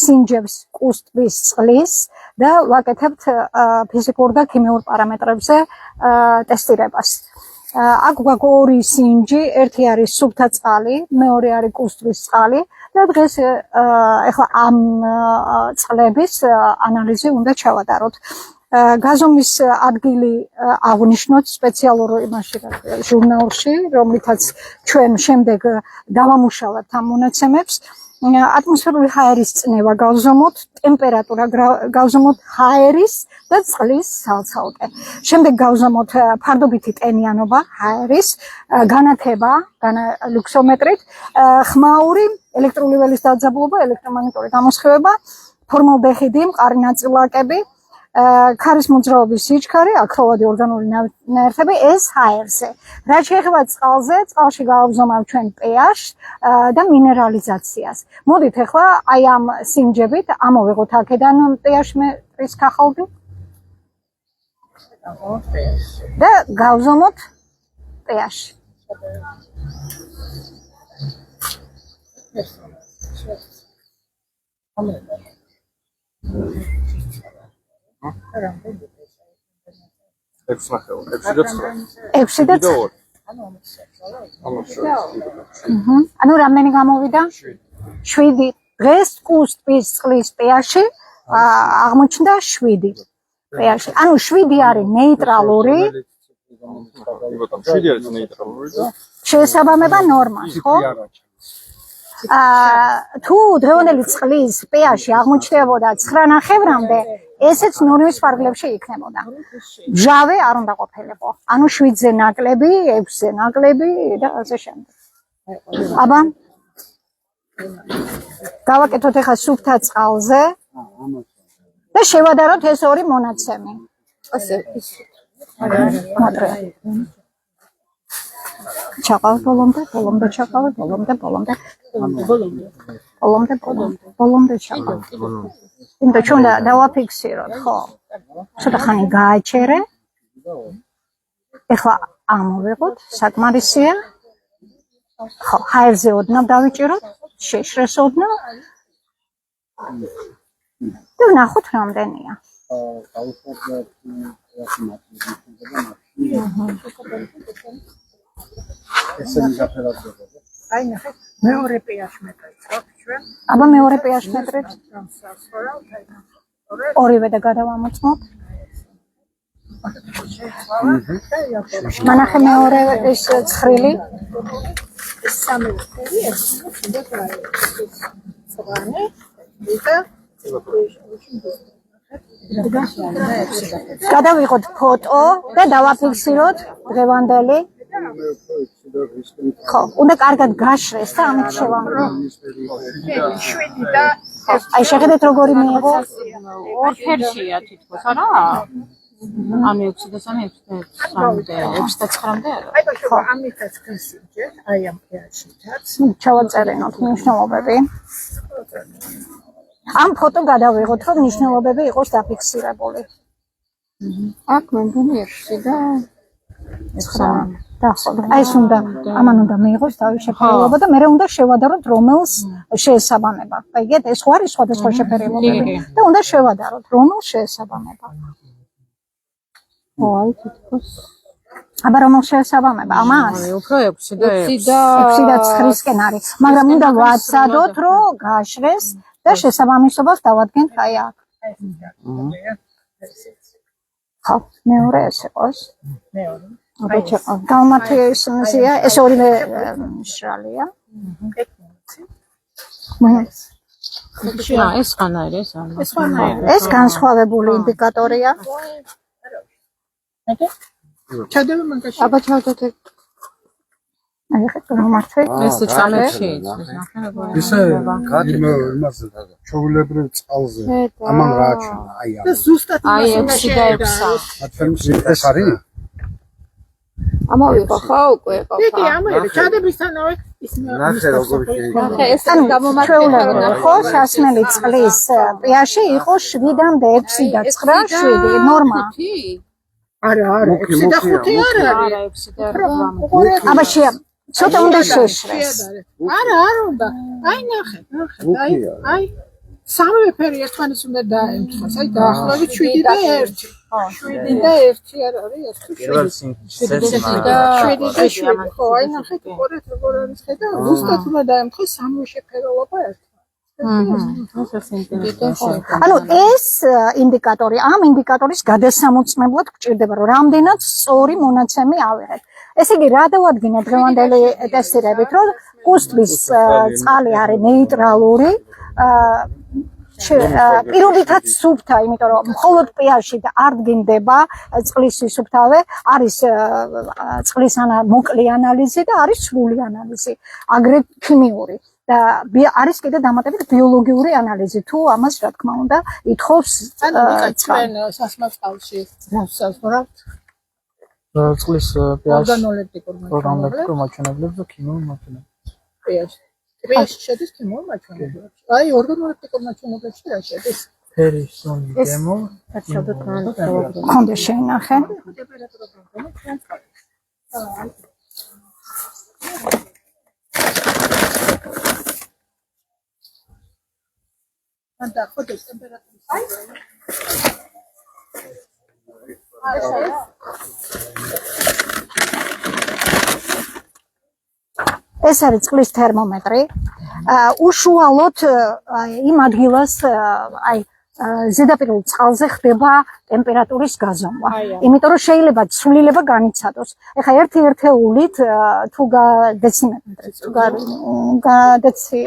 სინჯებს კუსტვის წყლის და ვაკეთებთ ფიზიკურ და ქიმიურ პარამეტრებზე ტესტირებას. აქ გვაქვს ორი სინჯი, ერთი არის სუფთა წყალი, მეორე არის კუსტვის წყალი და დღეს ეხლა ამ წყლების ანალიზი უნდა ჩავატაროთ. გაზომვის ადგილი აღნიშნოთ სპეციალურ ჟურნალში, რომლითაც ჩვენ შემდეგ დავამუშავებთ ამ მონაცემებს. ატმოსფერული ჰაერის წნევა გავზომოთ, ტემპერატურა გავზომოთ ჰაერის და წყლის სალცალკე. შემდეგ გავზომოთ ფარდობითი ტენიანობა ჰაერის, განათება, ლუქსომეტრით, ხმაური, ელექტრული ველის დაძაბულობა, ელექტრომაგნიტური გამოსხივება, ფორმალდეჰიდი, მყარი ნაწილაკები, ქარის მოძრაობის სიჩქარე, აქროვადი ორგანული ნაერთები, ეს ჰაერზე. რაც შეეხება წყალზე, წყალში გავზომავ ჩვენ pH და მინერალიზაციას. მოდით ახლა აი ამ სინჯებით ამოვიღოთ აქედან pH მეტრის ქაღალდი და გავზომოთ pH. ანუ რამდენი გამოვიდა? 7. დღეს კუსტვის წყლის pH-ი აღმოჩნდა 7 pH-ი. ანუ 7 არის ნეიტრალური. შეესაბამება ნორმას, ხო? თუ დღევანდელი წყლის pH-ი აღმოჩნდებოდა 9.5-მდე, ესეც ნორმის ფარგლებში იქნებოდა. მჟავე არ უნდა ყოფილიყო. ანუ 7-ზე ნაკლები, 6-ზე ნაკლები და ასე შემდეგ. აბა გავაკეთოთ ახლა სუფთა წყალზე და შევადაროთ ეს ორი მონაცემი. ასე ჩაყავთ ბოლომდე ჩაყავთ, ბოლომდე ჩაყავთ. იმიტომ ჩვენ დავაფიქსიროთ, ხო? ცოტა ხანი გააჩერე. ეხლა ამოვიღოთ, საკმარისია. ხო, ჰაერზე ოდნავ დავიჭიროთ, შეშრეს ოდნავ. და ვნახოთ რამდენია. აი ნახეთ, მეორე pH მეტრით ვაქვს ჩვენ. აბა მეორე pH მეტრით. ორივე და გადავამოწმოთ. მანახე მეორე ეს ცხრილი. ეს სამი ვთქვი, ეს უნდა გაიგოს. სწორანი და გადავიღოთ ფოტო და დავაფიქსიროთ დღევანდელი. ხო, უნდა კარგად გაშრეს და ამით შევამბობ. 7 და აი შეხედეთ როგორი მიიღო. ორ ფერშია თითქოს, არა? ამ 6 და 3, 6 და 9-მდე არა? ხო, ამითაც გასინჯეთ, აი ამ pH-ითაც. ჩავაწერენოთ მნიშვნელობები. ამ ფოტო გადავიღოთ, რომ მნიშვნელობები იყოს დაფიქსირებული. აქ მეგონი 6 და 9. დაახლოებით. აი ეს უნდა ამან უნდა მიიღოს თავის შეფერილობა და მე უნდა შევადაროთ რომელს შეესაბამება. აიგეთ, ეს ხო არის სხვადასხვა შეფერილობები და უნდა შევადაროთ რომელს შეესაბამება. ხო, აი თითქოს. აბა რომელს შეესაბამება? ამას? უფრო 6 და 6 და 9-სკენ არის. მაგრამ უნდა ვაცადოთ, რომ გაშრეს და შესაბამისობას დავადგენთ აი აქ. ხო, მეორე ეს იყოს. მეორე. აბა გამათესია, ეს ორივე მშრალია. ეს ხანარი ეს არის. ეს განსხვავებული ინდიკატორია. ჩადები მაგაში. აბა ჩავდოთ. აი ხეთ მომართვე. ეს წამებში ისე იმას ჩაულებრივ წყალზე. ამან რა აჩვენა? აი და ზუსტად აი 6 და 6. ეს არის? ამოვიღო ხო უკვე იყო. იგი ამერე ჩადებისთანავე ის ნახე როგორ შეიძლება. ნახე ეს გამომართვებული ხო, სასმელი წყლის pH-ი იყო 7-მდე 6 და 9, 7 ნორმა. არა, 6 და 5 არა. არა 6 და 8. აბა ცოტა უნდა შეშრეს. არა, არ უნდა. აი ნახე, აი. სამივე ფერი ერთმანეთს უნდა დაემთხოს. აი დაახლოებით 7 და 1. 7 და 1 არ არის ეს თუ 7 და 7. ხო, აი ნახეთ ყურეთ როგორ არის ხედა. ზუსტად უნდა დაემთხოს სამივე შეფერილობა ერთმანეთს. ანუ ეს ინდიკატორი, ამ ინდიკატორის გადასამოწმებლად გჭირდება, რომ რამდენად სწორი მონაცემი ავიღეთ. ესე იგი, რა დავადგინე დღევანდელი ტესტირებით, რომ კუსტვის წყალი არის ნეიტრალური, პირობითად სუფთა, იმიტომ რომ მხოლოდ pH-ით არ დგინდება წყლის სისუფთავე, არის წყლის მოკლე ანალიზი და არის სრული ანალიზი, აგრეთვე ქიმიური. და არის კიდე დამატებით ბიოლოგიური ანალიზი, თუ ამას რა თქმა უნდა ითხოვს ჩვენ სასმარწყალში გასაზღვრავთ წყლის pH ორგანოლეპტიკურ მაჩვენებლებს და ქიმიურ მაჩვენებლებს. pH შედის ქიმიურ მაჩვენებლებში. აი ორგანოლეპტიკურ მაჩვენებლებში რა შედის? ფერი, სუნი, გემო, ხონდა შეინახე. და ხოდეს ტემპერატურა. ეს არის წყლის თერმომეტრი. უშუალოდ იმ ადგილას აი ზედაპირულ წყალზე ხდება ტემპერატურის გაზომვა. იმიტომ რომ შეიძლება ცვლილება განიცადოს. ეხლა ერთი ერთეულით თუ დეციმეტრით თუ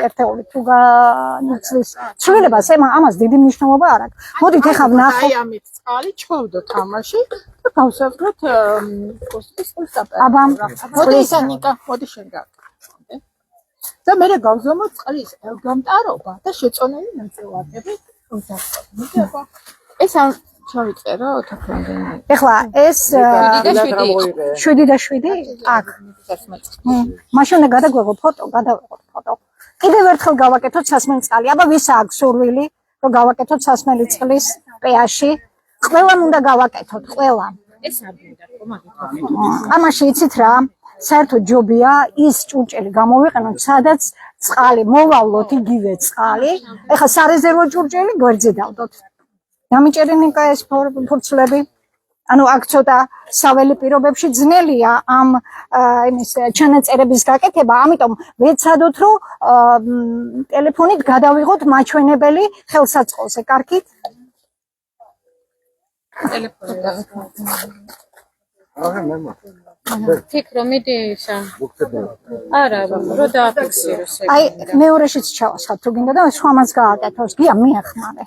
ერთეულით თუ განიცდის ცვლილებას, ამას დიდი მნიშვნელობა არ აქვს. მოდით ეხლა ვნახოთ. აი ამით წყალი ჩოვდოთ ამაში და გავსაზღვროთ კუსტვის ტემპერატურა. აბა მოდი სანიკა, მოდი შენ გაკეთე. და მე გავზომოთ წყლის გამტარობა და შეწონილი ნაწილაკები. ეს ამ ჩავიწერო თქონდენი. ეხლა ეს 7 და 7 აქ. მაშინ უნდა გადაგვეღო ფოტო, გადავეღოთ ფოტო. კიდევ ერთხელ გავაკეთოთ სასმელი წყალი. აბა ვის აქვს სურვილი, რომ გავაკეთოთ სასმელი წყლის pH-ი? ყველამ უნდა გავაკეთოთ, ყველამ. ეს არ გინდა ხო მაგით. ამაში იცით რა? საერთოდ ჯობია ის ჭურჭელი გამოვიყენოთ, სადაც წყალი მოვავლოთ იგივე წყალი. ეხლა სარეზერვო ჭურჭელი გვერდზე დავდოთ. დამიჭერინიკა ეს ფურცლები. ანუ აქ ცოტა საველე პირობებში ძნელია ამ იმის ჩანაწერების გაკეთება, ამიტომ ვეცადოთ, რომ ტელეფონით გადავიღოთ მაჩვენებელი ხელსაწყოზე. კარგით? ფიქრო მიდი ისა. არა, რო დააფიქსიროს. აი მეორეშიც ჩავასხათ თუ გინდა და სხვა მას გააკეთოს. გია მიახმარე.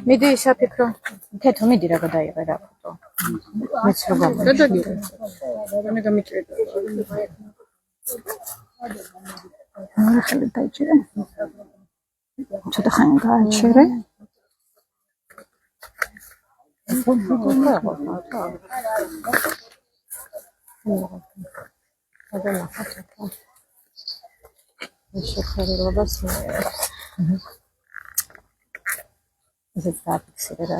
მიდი ისაფიქრო. თეთო მიდი რა გადაიღე რა ფოტო. მეც რო გადაგიღე. მე გამიჭირდა. ახლა დაიჭირე. ცოტა ხანი გააჩერე. ეს დაფიქსირე რა.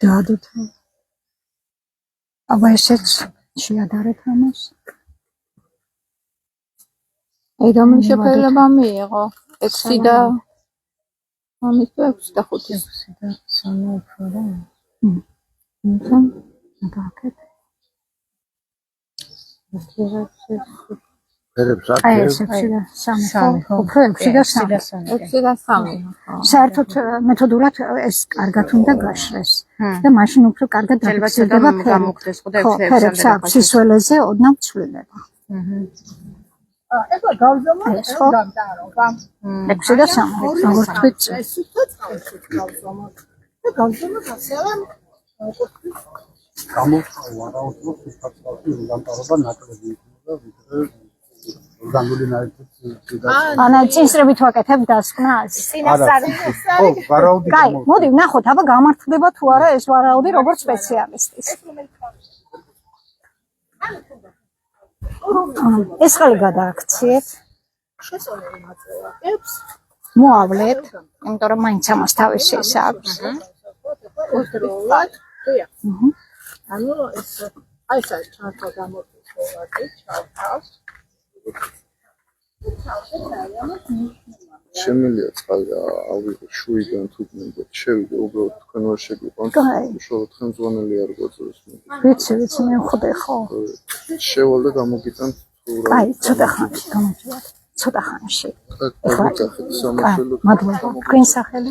დადოთ. აბა ესეც შეადარეთ ამას. აი რომელი შეფერილობა მიიღო? 6 და ამის 6 და 5. 6 და 3 უფრო რა. ნუ ნაკეთე. ფერებს აი ეს 6 და 3 უფრო 6 და 3. 6 და 3. საერთოდ მეთოდურად ეს კარგად უნდა გაშრეს და მაშინ უფრო კარგად დაფიქსირდება გამოგდეს ხო და 6 აქვს სისველეზე ოდნავ ცვლილება. ეხლა გავზომოთ გამტარობა. 6 და 3. როგორც თქვით. ეს უცხო წყალს გავზომოთ. და გავზომოთ ასევე გამოწვევა რა უცხო სისტემაში გამტარობა ნაკლები იქნება ვიდრე ორგანული ნაერთი. ანა წინსრებით ვაკეთებ დასკვნას. ხო, ვარაუდი კაი, მოდი ვნახოთ, აბა გამართლდება თუ არა ეს ვარაუდი როგორც სპეციალისტის. ეს ხალი გადააქციეთ, შესწავლილი ნაწილაკებს მოავლეთ, იმიტომ რომ მაინც ამას თავისი ეს აქვს. უსდროულად დიახ ანუ ეს აი ეს არის ჩართვა გამორთულობაზე ჩავთავს შემიძლია წყალი ავიღო შუიდან თუქმენ და შევიდე უბრალოდ თქვენ ვარ შეგვიყვანთ კაი. უშუალოდ ხელმძღვანელი არ გვაწევს ვიცი მე ხვდე ხო. შევალ და გამოგიტანთ თუ რა აი ცოტა ხანში გამოვიდეთ. ცოტა ხანში. გაგიწახეთ სამაშველო მადლობა. თქვენ სახელი?